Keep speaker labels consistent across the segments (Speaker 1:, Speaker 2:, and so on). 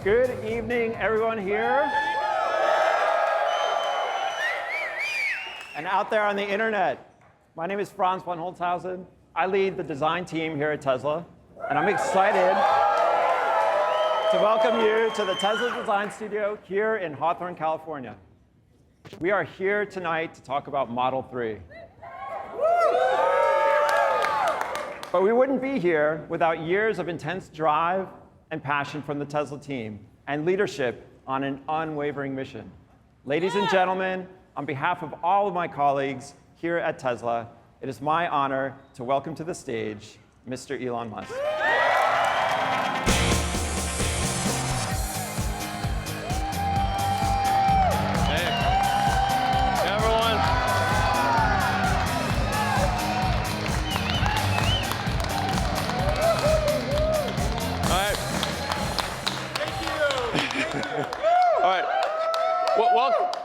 Speaker 1: Good evening, everyone here. And out there on the internet. My name is Franz von Holzhausen. I lead the design team here at Tesla. And I'm excited to welcome you to the Tesla Design Studio here in Hawthorne, California. We are here tonight to talk about Model 3. But we wouldn't be here without years of intense drive and passion from the Tesla team and leadership on an unwavering mission. Ladies and gentlemen, on behalf of all of my colleagues here at Tesla, it is my honor to welcome to the stage Mr. Elon Musk.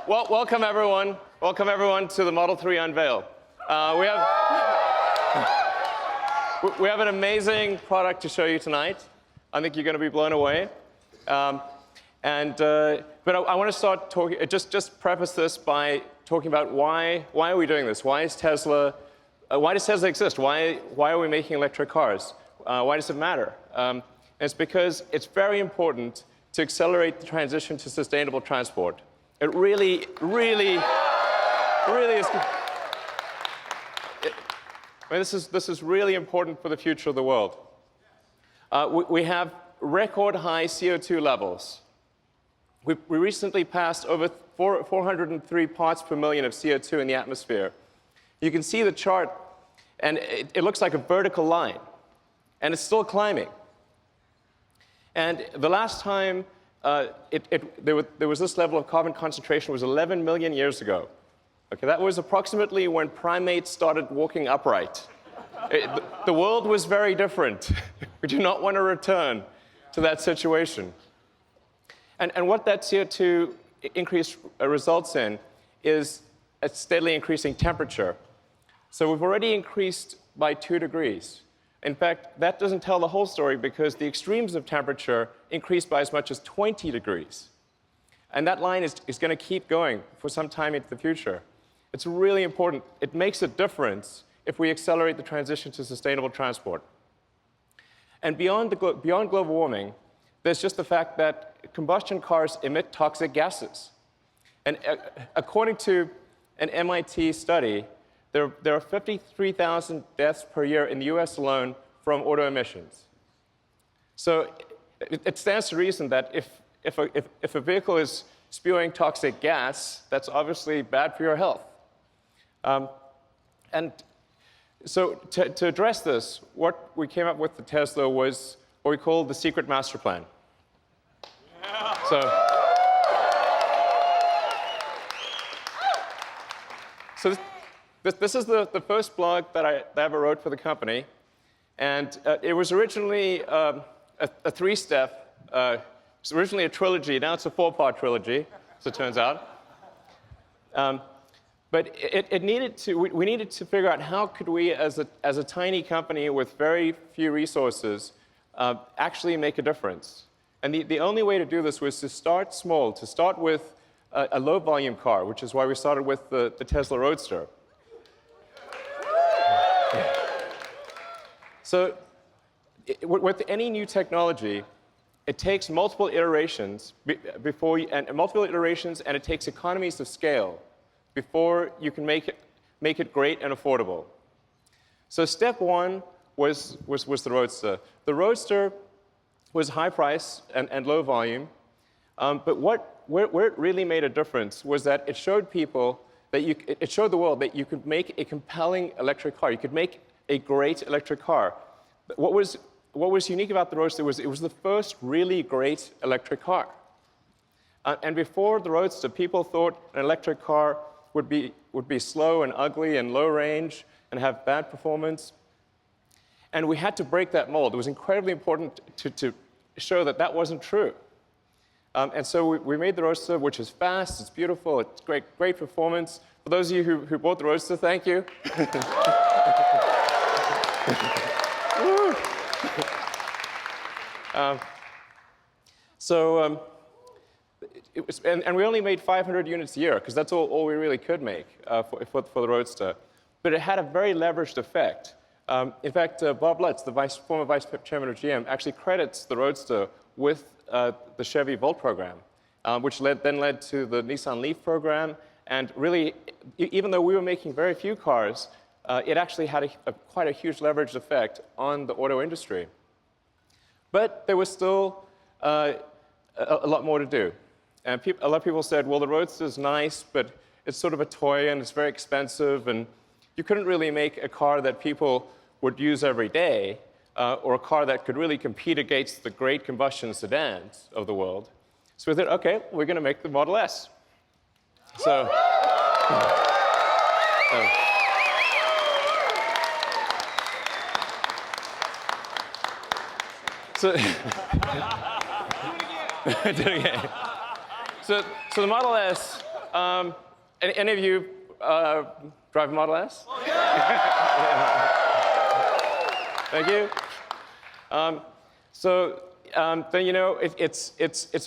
Speaker 2: Well, welcome everyone. Welcome everyone to the Model 3 unveil. We have an amazing product to show you tonight. I think you're going to be blown away. But I want to start talking. Just preface this by talking about why are we doing this? Why does Tesla exist? Why are we making electric cars? Why does it matter? And it's because it's very important to accelerate the transition to sustainable transport. It really is. This is really important for the future of the world. We have record high CO2 levels. We recently passed over 403 parts per million of CO2 in the atmosphere. You can see the chart, and it looks like a vertical line, and it's still climbing. And the last time there was this level of carbon concentration was 11 million years ago. Okay, that was approximately when primates started walking upright. The world was very different. We do not want to return to that situation. And what that CO2 increase results in is a steadily increasing temperature. So we've already increased by 2 degrees. In fact, that doesn't tell the whole story because the extremes of temperature increased by as much as 20 degrees. And that line is going to keep going for some time into the future. It's really important. It makes a difference if we accelerate the transition to sustainable transport. And beyond global warming, there's just the fact that combustion cars emit toxic gases. And according to an MIT study, there are 53,000 deaths per year in the US alone from auto emissions. So it stands to reason that if a vehicle is spewing toxic gas, that's obviously bad for your health. And so to address this, what we came up with at Tesla was what we call the secret master plan. Yeah. So this is the first blog that I ever wrote for the company, and it was originally a 3-step. It's originally a trilogy. Now it's a 4-part trilogy, as it turns out. But we needed to figure out how could we, as a tiny company with very few resources, actually make a difference. And the only way to do this was to start small, to start with a low-volume car, which is why we started with the Tesla Roadster. So with any new technology, it takes multiple iterations and it takes economies of scale before you can make it great and affordable. So step 1 was the Roadster. The Roadster was high price and low volume, but where it really made a difference was that it showed people that it showed the world that you could make a compelling electric car. You could make a great electric car. But what was unique about the Roadster was it was the first really great electric car. And before the Roadster, people thought an electric car would be slow and ugly and low range and have bad performance. And we had to break that mold. It was incredibly important to show that that wasn't true. And so we made the Roadster, which is fast, it's beautiful, it's great performance. For those of you who bought the Roadster, thank you. So and we only made 500 units a year, because that's all we really could make for the Roadster. But it had a very leveraged effect. In fact, Bob Lutz, the former vice chairman of GM, actually credits the Roadster with the Chevy Volt program, which then led to the Nissan Leaf program. And really, even though we were making very few cars, it actually had quite a huge leveraged effect on the auto industry. But there was still a lot more to do. And a lot of people said, well, the Roadster is nice, but it's sort of a toy and it's very expensive, and you couldn't really make a car that people would use every day, or a car that could really compete against the great combustion sedans of the world. So we thought, OK, we're going to make the Model S. So, do it again. So the Model S, any of you drive a Model S? Oh, yeah. Thank you. Then you know it's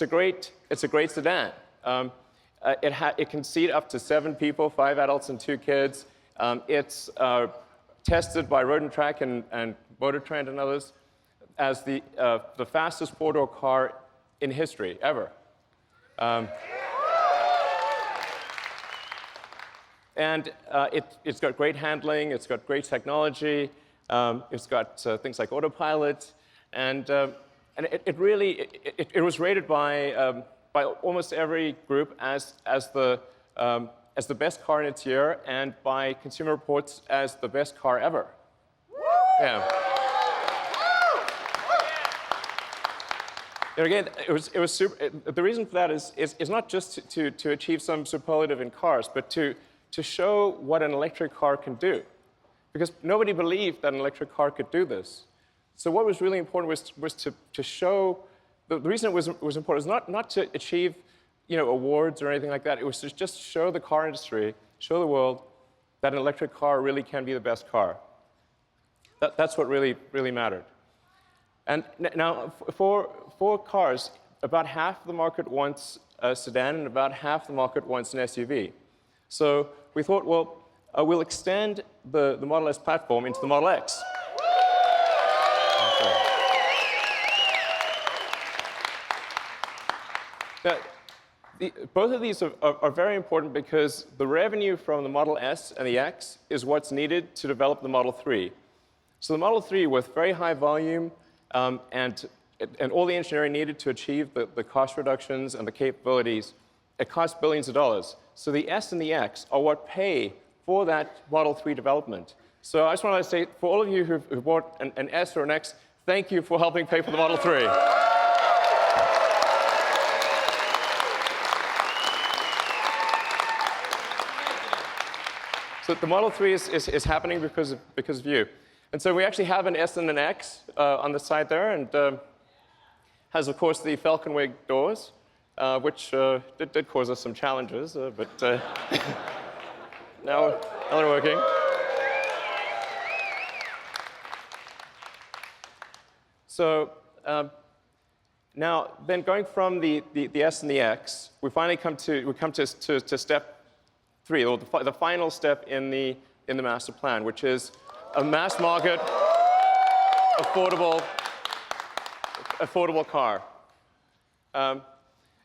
Speaker 2: a great sedan. It can seat up to 7 people, 5 adults and 2 kids. It's tested by Road and Track and Motor Trend and others as the fastest 4-door car in history ever. And it's got great handling, it's got great technology, it's got things like autopilot, and it was rated by almost every group as the best car in its year, and by Consumer Reports as the best car ever. Yeah. And again, it was super. The reason for that is not just to achieve some superlative in cars, but to show what an electric car can do. Because nobody believed that an electric car could do this. So what was really important was to show, the reason it was important was not to achieve awards or anything like that. It was to just show the car industry, show the world that an electric car really can be the best car. That's what really mattered. And now, for cars, about half the market wants a sedan, and about half the market wants an SUV. So we thought, well, we'll extend the Model S platform into the Model X. Now, both of these are very important because the revenue from the Model S and the X is what's needed to develop the Model 3. So the Model 3, with very high volume and all the engineering needed to achieve the cost reductions and the capabilities, it costs billions of dollars. So the S and the X are what pay for that Model 3 development. So I just want to say, for all of you who bought an S or an X, thank you for helping pay for the Model 3. So the Model 3 is happening because of you. And so we actually have an S and an X on the side there, and has, of course, the Falcon Wing doors, which did cause us some challenges, but now they're working. So now, then going from the S and the X, we finally come to step 3, or the final step in the master plan, which is a mass market, affordable car.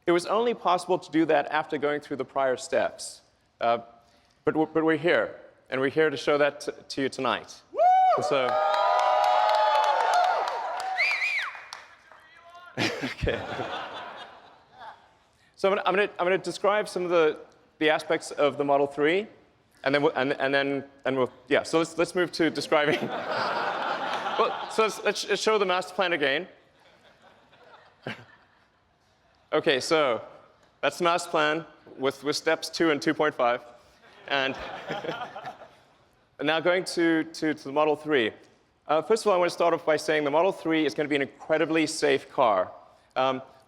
Speaker 2: It was only possible to do that after going through the prior steps. But we're here, and we're here to show that to you tonight. So, okay. So I'm going to describe some of the aspects of the Model 3, and then we'll yeah. So let's move to describing. Well, so let's show the master plan again. Okay, so that's the master plan with steps 2 and 2.5, and now going to the Model 3. First of all, I want to start off by saying the Model 3 is going to be an incredibly safe car.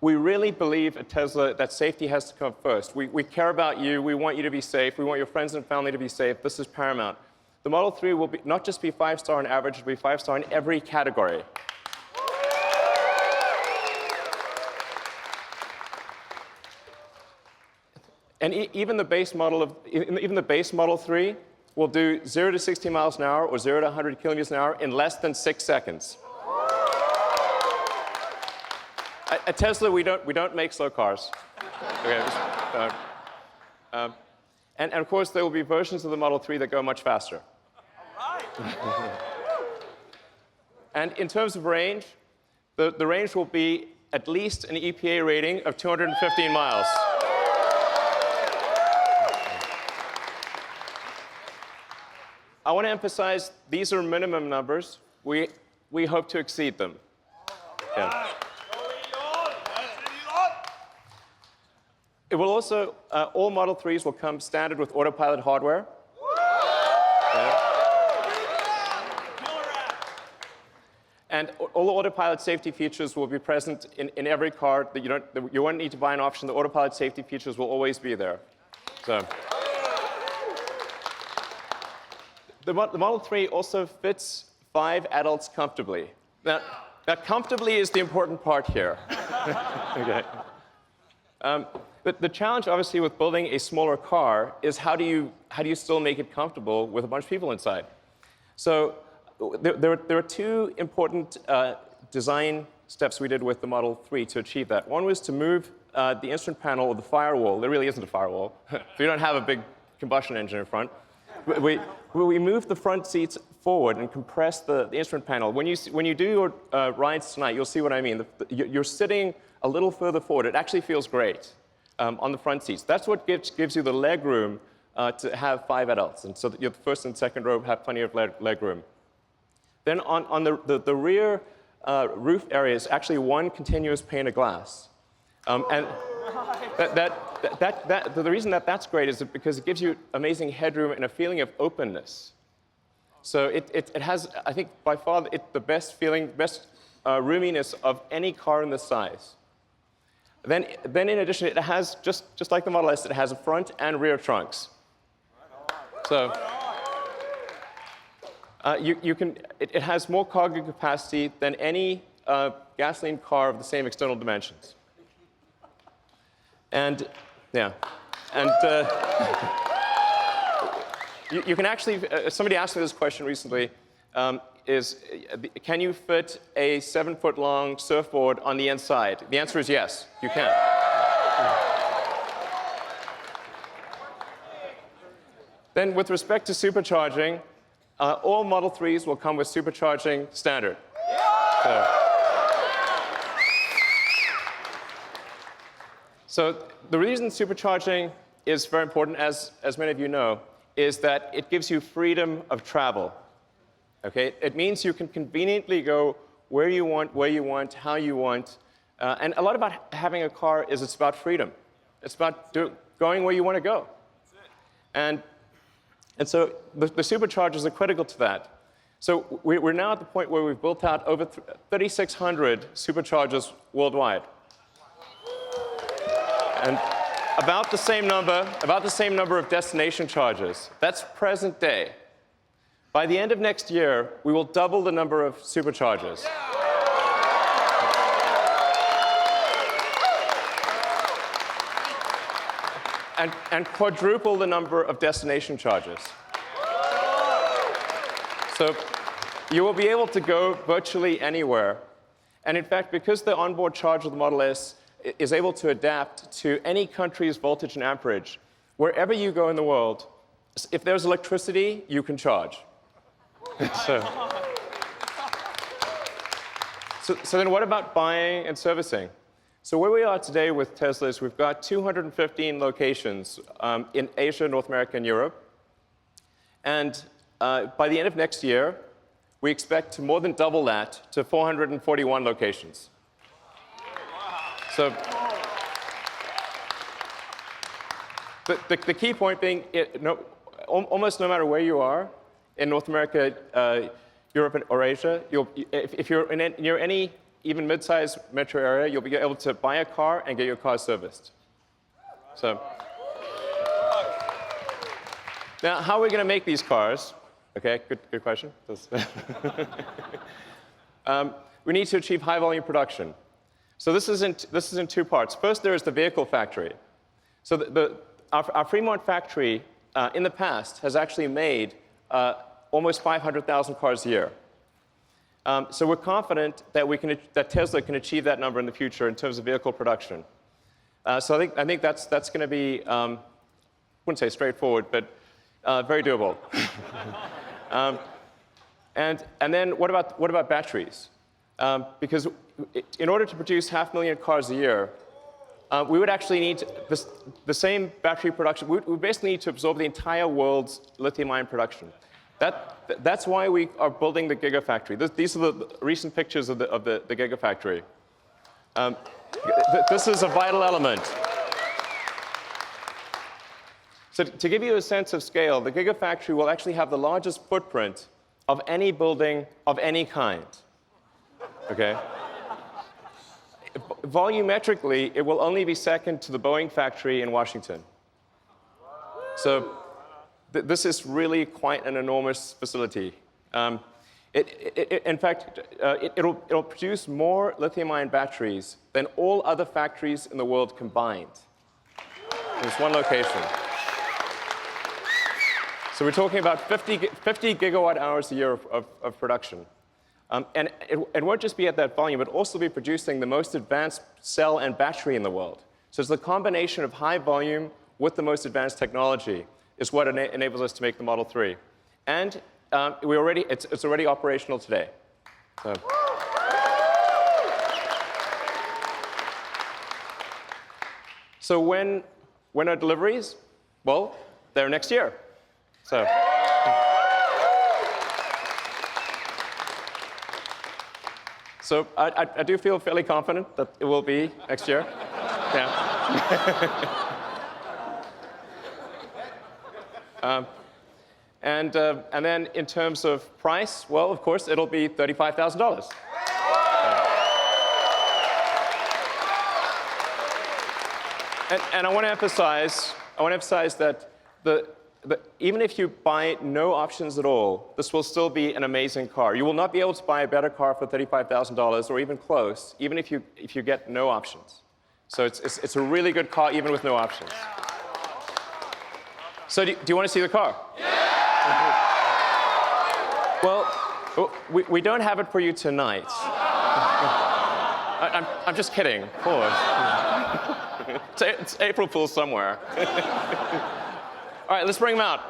Speaker 2: We really believe at Tesla that safety has to come first. We care about you. We want you to be safe. We want your friends and family to be safe. This is paramount. The Model 3 will not just be 5-star on average, it will be 5-star in every category. And even the base Model 3 will do 0 to 60 miles an hour or 0 to 100 kilometers an hour in less than 6 seconds. At Tesla, we don't make slow cars. Okay, and of course, there will be versions of the Model 3 that go much faster. And in terms of range, the range will be at least an EPA rating of 215 miles. I want to emphasize these are minimum numbers. We hope to exceed them. Yeah. It will also, all Model 3s will come standard with autopilot hardware. Yeah. And all the autopilot safety features will be present in every car. That you won't need to buy an option. The autopilot safety features will always be there. So. The Model 3 also fits 5 adults comfortably. Now comfortably is the important part here. Okay. But the challenge, obviously, with building a smaller car is how do you still make it comfortable with a bunch of people inside? So there are two important design steps we did with the Model 3 to achieve that. One was to move the instrument panel, or the firewall. There really isn't a firewall. We don't have a big combustion engine in front. We moved the front seats forward and compressed the instrument panel. When you do your rides tonight, you'll see what I mean. You're sitting a little further forward. It actually feels great on the front seats. That's what gives you the leg room to have 5 adults. And so that your first and second row have plenty of leg room. Then on the rear roof area is actually one continuous pane of glass. And the reason that's great is because it gives you amazing headroom and a feeling of openness. So it has, I think, by far the best roominess of any car in this size. Then in addition, it has, just like the Model S, it has a front and rear trunks. So it has more cargo capacity than any gasoline car of the same external dimensions. And, yeah. And you can actually, somebody asked me this question recently, can you fit a 7-foot-long surfboard on the inside? The answer is yes, you can. Then with respect to supercharging, all Model 3s will come with supercharging standard. So the reason supercharging is very important, as many of you know, is that it gives you freedom of travel. Okay? It means you can conveniently go where you want, how you want. And a lot about having a car is it's about freedom. It's about going where you want to go. And so the superchargers are critical to that. So we're now at the point where we've built out over 3,600 superchargers worldwide. And about the same number of destination chargers. That's present day. By the end of next year, we will double the number of superchargers. And quadruple the number of destination chargers. So you will be able to go virtually anywhere. And in fact, because the onboard charger of the Model S is able to adapt to any country's voltage and amperage, wherever you go in the world, if there's electricity, you can charge. So then what about buying and servicing? So where we are today with Tesla is we've got 215 locations in Asia, North America, and Europe. And by the end of next year, we expect to more than double that to 441 locations. So the key point being, almost no matter where you are, in North America, Europe, or Asia, if you're near any even mid-sized metro area, you'll be able to buy a car and get your car serviced. So now, how are we going to make these cars? Okay, good question. We need to achieve high-volume production. So this is in 2 parts. First, there is the vehicle factory. So our Fremont factory in the past has actually made almost 500,000 cars a year. So we're confident that Tesla can achieve that number in the future in terms of vehicle production. So I think that's going to be, I wouldn't say straightforward, but very doable. And then what about batteries? Because in order to produce 500,000 cars a year, we would actually need the same battery production. We basically need to absorb the entire world's lithium-ion production. That's why we are building the Gigafactory. These are the recent pictures of the Gigafactory. This is a vital element. So to give you a sense of scale, the Gigafactory will actually have the largest footprint of any building of any kind. Okay? Volumetrically, it will only be second to the Boeing factory in Washington. So this is really quite an enormous facility. In fact, it'll produce more lithium-ion batteries than all other factories in the world combined. There's one location. So we're talking about 50 gigawatt hours a year of production. And it won't just be at that volume, but also be producing the most advanced cell and battery in the world. So it's the combination of high volume with the most advanced technology is what enables us to make the Model 3. And it's already operational today. So when are deliveries? Well, they're next year. So I do feel fairly confident that it will be next year. Yeah. And then in terms of price, well, of course, it'll be $35,000. And I want to emphasize that even if you buy no options at all, this will still be an amazing car. You will not be able to buy a better car for $35,000 or even close, even if you get no options. So it's a really good car even with no options. So do you want to see the car? Yeah! Well, we don't have it for you tonight. I'm just kidding, of course. It's April Fool's somewhere. All right, let's bring them out.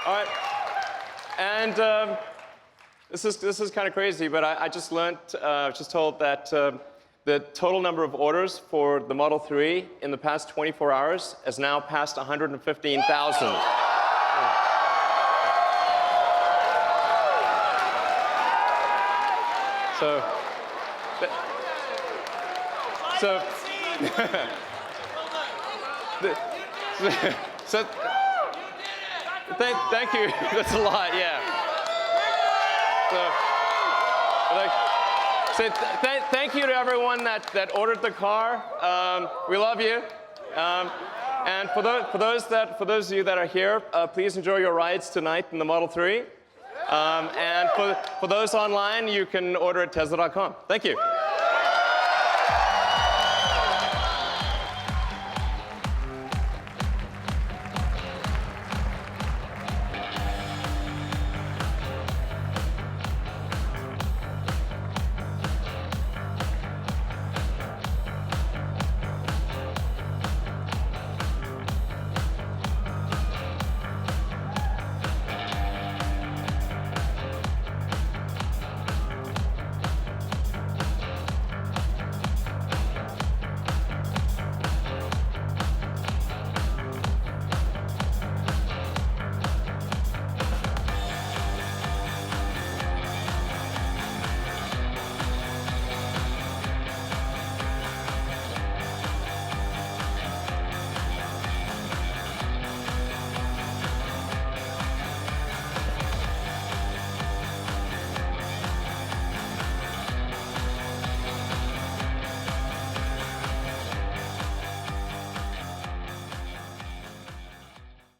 Speaker 2: All right. And this is kind of crazy, but I just learned, just told that the total number of orders for the Model 3 in the past 24 hours has now passed 115,000. So thank you. That's a lot, yeah. So thank you to everyone that ordered the car. We love you. And for those of you that are here, please enjoy your rides tonight in the Model 3. And for those online, you can order at Tesla.com. Thank you.